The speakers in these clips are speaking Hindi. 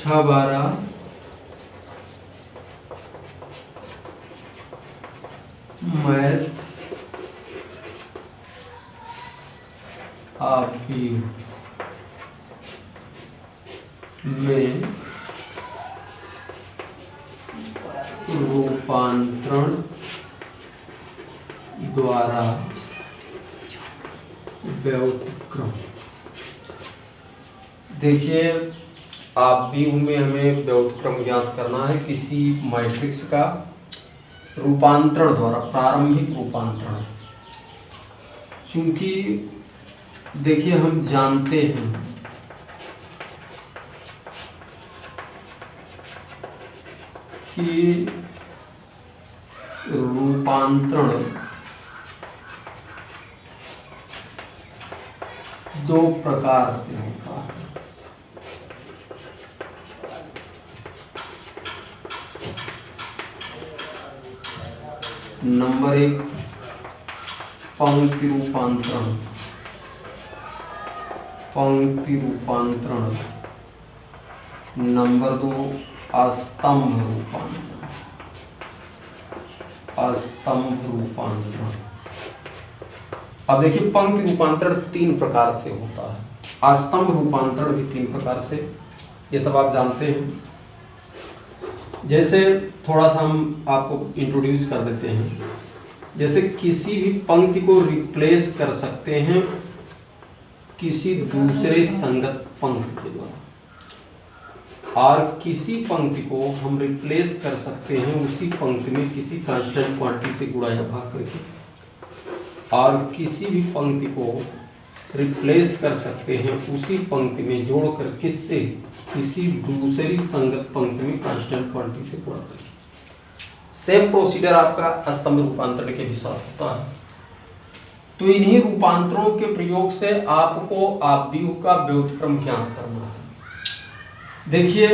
12 मैथ आपकी में रूपांतरण द्वारा व्युत्क्रम। देखिए आप भी में हमें व्युत्क्रम ज्ञात करना है किसी मैट्रिक्स का रूपांतरण द्वारा, प्रारंभिक रूपांतरण। क्योंकि देखिए हम जानते हैं कि रूपांतरण दो प्रकार से होता है। नंबर 1 पंक्ति रूपांतरण, पंक्ति रूपांतरण। नंबर 2 स्तंभ रूपांतरण, स्तंभ रूपांतरण। अब देखिए पंक्ति रूपांतरण 3 प्रकार से होता है, स्तंभ रूपांतरण भी 3 प्रकार से, ये सब आप जानते हैं। जैसे थोड़ा सा हम आपको इंट्रोड्यूस कर देते हैं। जैसे किसी भी पंक्ति को रिप्लेस कर सकते हैं किसी दूसरे संगत पंक्ति के द्वारा, और किसी पंक्ति को हम रिप्लेस कर सकते हैं उसी पंक्ति में किसी कांस्टेंट क्वांटिटी से गुणा या भाग करके, और किसी भी पंक्ति को रिप्लेस कर सकते हैं उसी पंक्ति में जोड़कर किससे, किसी दूसरी संगत पंक्ति में कांस्टेंट क्वांटिटी से गुणा करके। सेम प्रोसीजर आपका स्तंभ रूपांतरण के भी साथ होता है। तो इन्हीं रूपांतरों के प्रयोग से आपको आव्यूह का व्युत्क्रम ज्ञात करना है। देखिए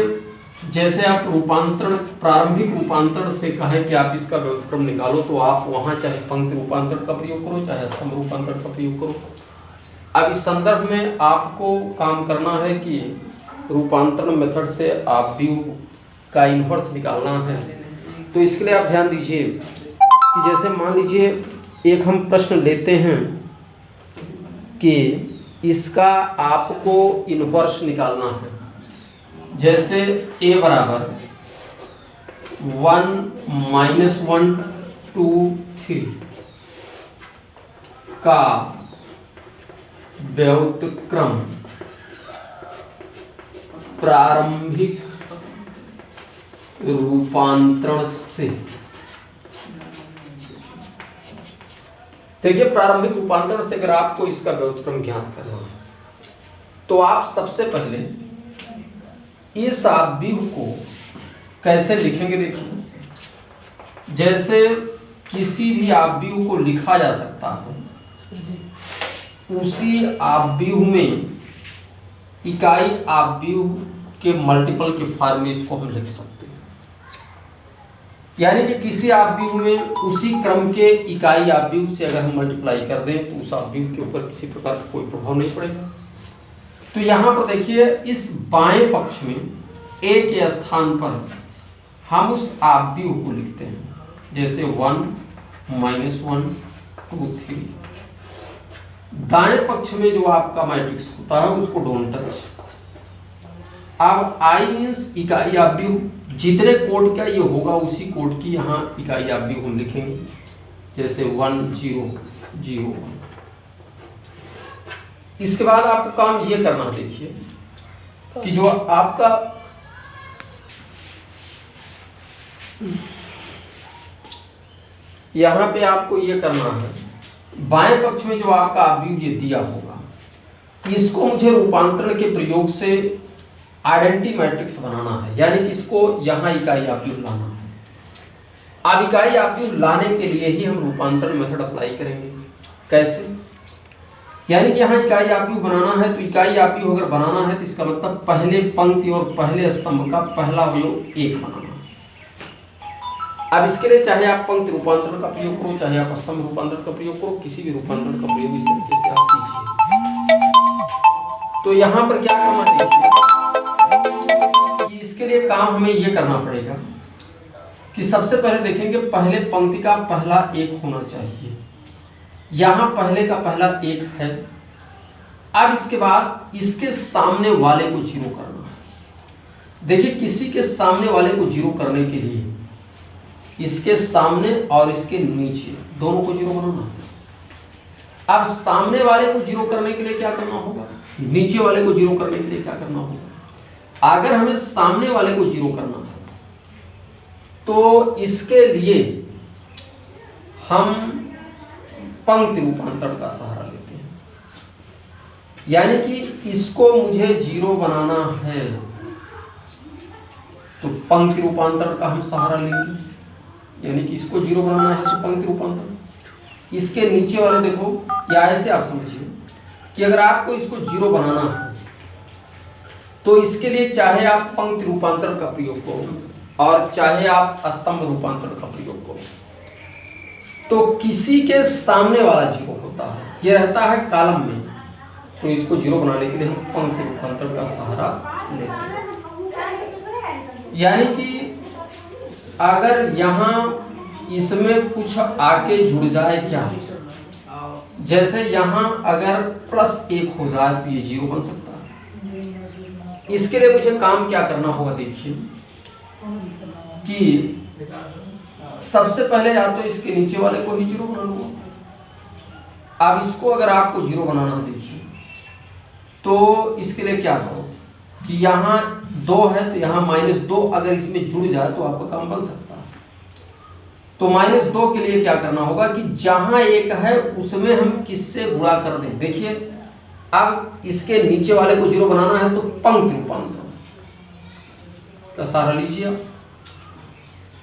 जैसे आप रूपांतरण, प्रारंभिक रूपांतरण से कहें कि आप इसका व्युत्क्रम निकालो, तो आप वहां चाहे पंक्ति रूपांतरण का प्रयोग करो चाहे स्तंभ रूपांतरण का प्रयोग करो। अब इस संदर्भ में आपको काम करना है कि रूपांतरण मेथड से आव्यूह का इन्वर्स निकालना है। तो इसके लिए आप ध्यान दीजिए कि जैसे मान लीजिए एक हम प्रश्न लेते हैं कि इसका आपको इन्वर्स निकालना है। जैसे a बराबर 1 -1 2 3 का व्युत्क्रम प्रारंभिक रूपांतरण से। देखिए प्रारंभिक रूपांतरण से अगर आपको इसका व्युत्क्रम ज्ञात करना है तो आप सबसे पहले इस आव्यूह को कैसे लिखेंगे। देखिए जैसे किसी भी आव्यूह को लिखा जा सकता है, उसी आव्यूह में इकाई आव्यूह के मल्टीपल के फॉर्म में इसको हम लिख सकते हैं। यानी कि किसी आव्यूह में उसी क्रम के इकाई आव्यूह से अगर हम मल्टीप्लाई कर दें तो उस आव्यूह के ऊपर किसी प्रकार का कोई प्रभाव नहीं पड़ेगा। तो यहाँ पर देखिए इस बाएं पक्ष में a के स्थान पर हम उस आव्यूह को लिखते हैं, जैसे 1 -1 2 3। दाएं पक्ष में जो आपका मैट्रिक्स होता है उसको डोंट टच। अब i मीन्स इकाई आव्यूह, जितने कोड का ये होगा उसी कोड की यहाँ इकाई आव्यूह हम लिखेंगे, जैसे 1 0 0 1। इसके बाद आपको काम ये करना, देखिए कि जो आपका यहाँ पे आपको ये करना है, बाएं पक्ष में जो आपका आव्यूह ये दिया होगा, इसको मुझे रूपांतरण के प्रयोग से आइडेंटिटी मैट्रिक्स बनाना है। यानी कि इसको यहाँ इकाई आव्यूह लाना है। अब इकाई आव्यूह लाने के लिए ही हम रूपांतरण मेथड अप्लाई करेंगे। कैसे? यानी कि यहाँ इकाई आव्यूह बनाना है, तो इकाई आव्यूह अगर बनाना है तो इसका मतलब पहले पंक्ति और पहले स्तंभ का पहला अवयव 1 बनाना है। अब इसके लिए चाहे आप पंक्ति रूपांतरण का प्रयोग करो चाहे आप स्तंभ रूपांतरण का प्रयोग करो, किसी भी रूपांतरण का प्रयोग इस तरीके से आप कीजिए। तो यहाँ पर क्या करना चाहिए कि इस काम हमें ये करना पड़ेगा कि सबसे पहले देखेंगे पहले पंक्ति का पहला एक होना चाहिए। यहाँ पहले का पहला एक है। अब इसके बाद इसके सामने वाले को जीरो करना है। देखिए किसी के सामने वाले को जीरो करने के लिए इसके सामने और इसके नीचे दोनों को जीरो बनाना है। अब सामने वाले को जीरो करने के लिए क्या करना होगा, नीचे वाले को जीरो करने के लिए क्या करना होगा। अगर हमें सामने वाले को जीरो करना है तो इसके लिए हम पंक्ति रूपांतरण का सहारा लेते हैं। यानी कि इसको मुझे जीरो बनाना है तो पंक्ति रूपांतरण का हम सहारा लेंगे। यानी कि इसको जीरो बनाना है तो पंक्ति रूपांतरण। इसके नीचे वाले देखो, या ऐसे आप समझिए कि अगर आपको इसको जीरो बनाना है तो इसके लिए चाहे आप पंक्ति रूपांतरण का प्रयोग करो और चाहे आप स्तंभ रूपांतरण का प्रयोग करो, तो किसी के सामने वाला जीरो होता है, ये रहता है कॉलम में, तो इसको जीरो बनाने के लिए हम पंक्ति रूपांतरण का सहारा लेते हैं। यानी कि अगर यहाँ इसमें कुछ आके जुड़ जाए, क्या जैसे यहाँ अगर +1 हो जाए तो ये जीरो बन सकता है। इसके लिए मुझे काम क्या करना होगा, देखिए कि सबसे पहले या तो इसके नीचे वाले को ही जीरो बना लूंगा। अब इसको अगर आपको जीरो बनाना है, देखिए तो इसके लिए क्या करो कि यहाँ 2 है तो यहाँ -2 अगर इसमें जुड़ जाए तो आपका काम बन सकता है। तो -2 के लिए क्या करना होगा कि जहां 1 है उसमें हम किससे गुणा कर दें। देखिए अब इसके नीचे वाले को जीरो बनाना है तो पंक्ति रूपांतरण का सहारा लीजिए।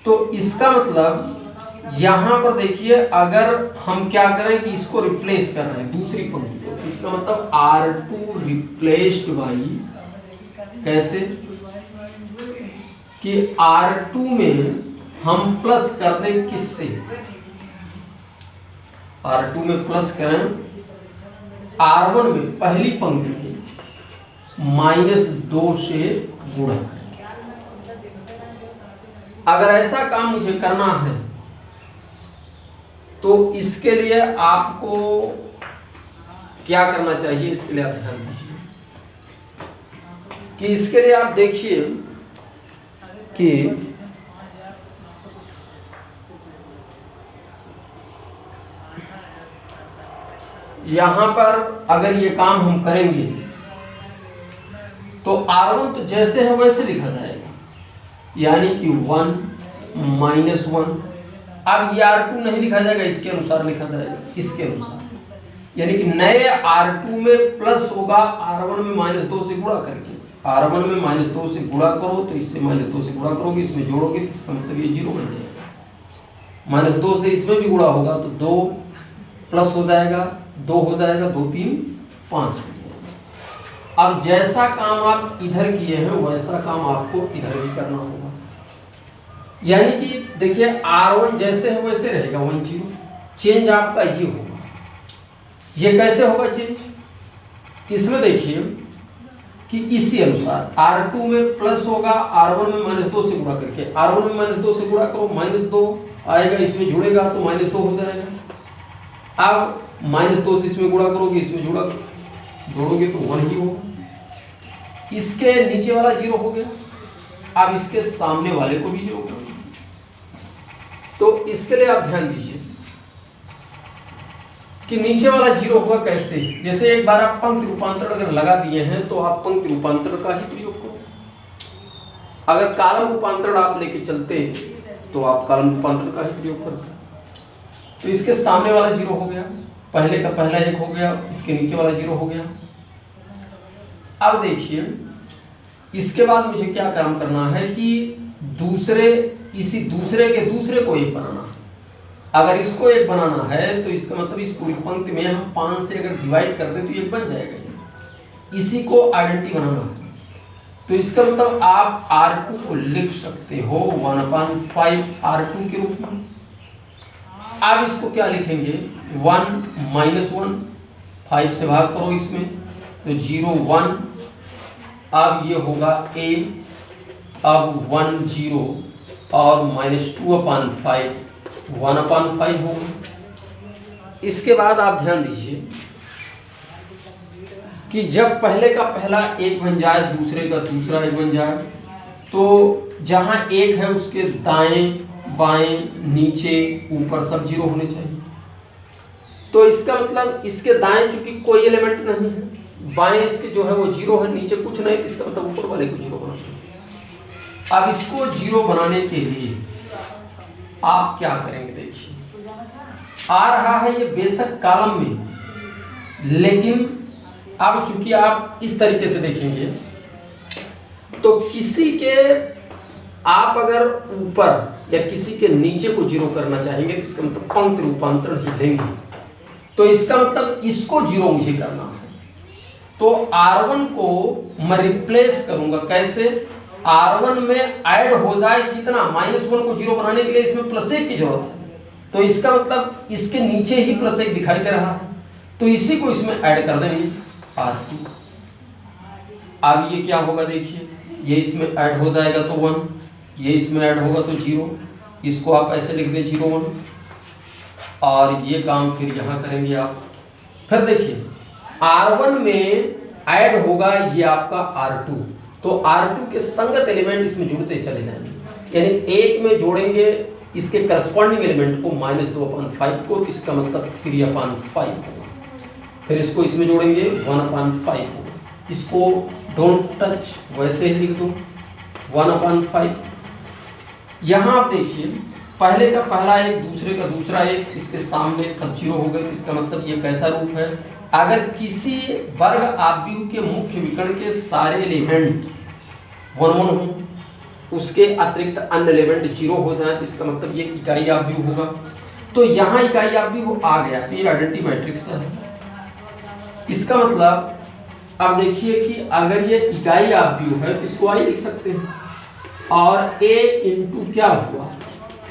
तो इसका मतलब यहां पर देखिए अगर हम क्या करें कि इसको रिप्लेस कर रहे हैं दूसरी पंक्ति को, इसका मतलब R2 रिप्लेस्ड बाई, कैसे कि R2 में हम प्लस कर दें किससे, R2 में प्लस करें R1 में पहली पंक्ति में -2 से गुणा करें। अगर ऐसा काम मुझे करना है तो इसके लिए आपको क्या करना चाहिए, इसके लिए आप ध्यान दीजिए कि इसके लिए आप देखिए कि यहां पर अगर ये काम हम करेंगे तो R1 तो जैसे है वैसे लिखा जाएगा, यानी कि 1 -1। अब ये R2 नहीं लिखा जाएगा, इसके अनुसार लिखा जाएगा, इसके अनुसार, यानी कि नए R2 में प्लस होगा R1 में -2 से गुणा करके। R1 में -2 से गुणा करो तो इससे -2 से गुणा करोगे, इसमें जोड़ोगे तो इसका मतलब ये 0 बन जाएगा। -2 से इसमें भी गुणा होगा तो 2 प्लस हो जाएगा, 2 हो जाएगा, 2 3 5 हो जाएगा। अब जैसा काम आप इधर किए हैं वैसा काम आपको इधर भी करना होगा। यानी कि देखिए R1 जैसे है वैसे रहेगा 1 0, चेंज आपका ये होगा। ये कैसे होगा चेंज, इसमें देखिए कि इसी अनुसार R2 में प्लस होगा, R1 में -2 से गुणा करके, R1 में -2 से गुणा करो, -2 आएगा, इसमें जुड़ेगा तो -2 हो जाएगा। अब -2 से इसमें गुणा करोगे, इसमें जोड़ोगे तो 1 ही होगा। इसके नीचे वाला 0 हो गया। अब इसके सामने वाले को भी 0 करोगे। तो इसके लिए आप ध्यान दीजिए कि नीचे वाला 0 होगा कैसे। जैसे एक बार आप पंक्ति रूपांतरण अगर लगा दिए हैं तो आप पंक्ति रूपांतरण का ही प्रयोग करो। अगर कॉलम रूपांतरण आप लेके चलते तो आप कॉलम रूपांतरण का ही प्रयोग करते। तो इसके सामने वाला 0 हो गया, पहले का पहला 1 हो गया, इसके नीचे वाला 0 हो गया। अब देखिए इसके बाद मुझे क्या काम करना है कि इसी दूसरे के दूसरे को 1 बनाना है। अगर इसको 1 बनाना है तो इसका मतलब इस पूरी पंक्ति में हम 5 से अगर डिवाइड कर दें तो 1 बन जाएगा। इसी को आइडेंटिटी बनाना है तो इसका मतलब आप R2 को लिख सकते हो 1/5 R2 के रूप में। अब इसको क्या लिखेंगे, 1 -1, 5 से भाग करो इसमें तो 0 1। अब ये होगा A अब 1 0 और -2/5 1/5 होगा। इसके बाद आप ध्यान दीजिए कि जब पहले का पहला एक बन जाए, दूसरे का दूसरा एक बन जाए, तो जहां एक है उसके दाएं बाएं नीचे ऊपर सब 0 होने चाहिए। तो इसका मतलब इसके दाएं चूंकि कोई एलिमेंट नहीं है, बाएं इसके जो है वो 0 है, नीचे कुछ नहीं, इसका मतलब ऊपर वाले को 0 बनाना है। अब इसको 0 बनाने के लिए आप क्या करेंगे, देखिए आ रहा है ये बेशक कॉलम में, लेकिन अब चूंकि आप इस तरीके से देखेंगे तो किसी के आप अगर ऊपर या किसी के नीचे को 0 करना चाहेंगे, इसका मतलब पंक्ति रूपांतरण ही लेंगे, तो इसका मतलब इसको 0 मुझे करना है। तो R1 को मैं रिप्लेस करूंगा, कैसे? R1 में ऐड हो जाए कितना, -1 को 0 बनाने के लिए इसमें +1 की जरूरत है, तो इसका मतलब इसके नीचे ही +1 दिखाई दे रहा है, तो इसी को इसमें ऐड कर देंगे R2। अब ये क्या होगा, देखिए ये इसमें ऐड हो जाएगा तो 1, ये इसमें ऐड होगा तो 0, इसको आप ऐसे लिख दें 0 1, और ये काम फिर यहाँ करेंगे आप। फिर देखिए R1 में ऐड होगा ये आपका R2, तो R2 के संगत एलिमेंट इसमें जुड़ते चले जाएंगे, यानी एक में जोड़ेंगे इसके करस्पॉन्डिंग एलिमेंट को -2/5 को, तो इसका मतलब 3/5 होगा। फिर इसको इसमें जोड़ेंगे 1/5 होगा, इसको डोंट टच वैसे ही लिख दो 1/5। यहाँ आप देखिए पहले का पहला एक, दूसरे का दूसरा एक, इसके सामने सब 0 हो गए, इसका मतलब ये कैसा रूप है, अगर किसी वर्ग आव्यूह के मुख्य विकर्ण के सारे एलिमेंट 1 1 हो, उसके अतिरिक्त अन्य एलिमेंट 0 हो जाए, इसका मतलब ये इकाई आव्यूह होगा। तो यहाँ इकाई आव्यूह आ गया, ये आइडेंटिटी मैट्रिक्स है। इसका मतलब अब देखिए कि अगर ये इकाई आव्यूह है, इसको आई लिख सकते हैं, और a इंटू क्या हुआ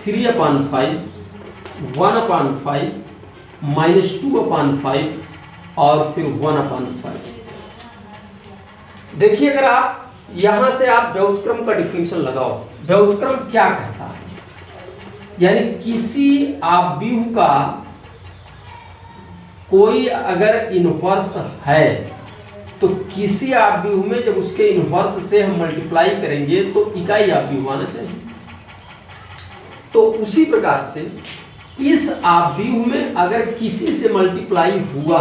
3/5 1/5 -2/5 और फिर 1/5। देखिए अगर आप यहां से आप व्युत्क्रम का डिफिनेशन लगाओ, व्युत्क्रम क्या कहता है, यानी किसी आव्यूह का कोई अगर इनवर्स है, तो किसी आव्यूह में जब उसके इनवर्स से हम मल्टीप्लाई करेंगे तो इकाई आव्यूह आना चाहिए। तो उसी प्रकार से इस आव्यूह में अगर किसी से मल्टीप्लाई हुआ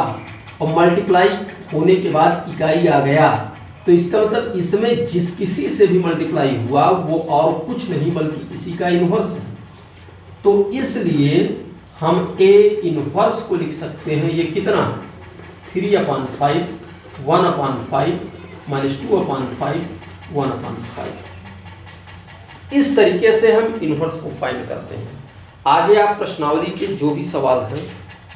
और मल्टीप्लाई होने के बाद इकाई आ गया, तो इसका मतलब इसमें जिस किसी से भी मल्टीप्लाई हुआ वो और कुछ नहीं बल्कि इसी का इनवर्स है। तो इसलिए हम a इनवर्स को लिख सकते हैं, ये कितना 3/5 1/5 -2/5 1/5। इस तरीके से हम इनवर्स को फाइंड करते हैं। आगे आप प्रश्नावली के जो भी सवाल हैं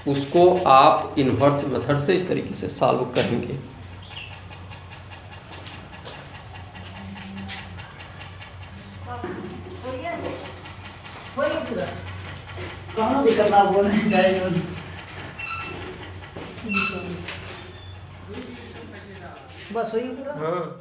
उसको आप इनवर्स मेथड से इस तरीके से सॉल्व करेंगे। बस वही पूरा। हाँ।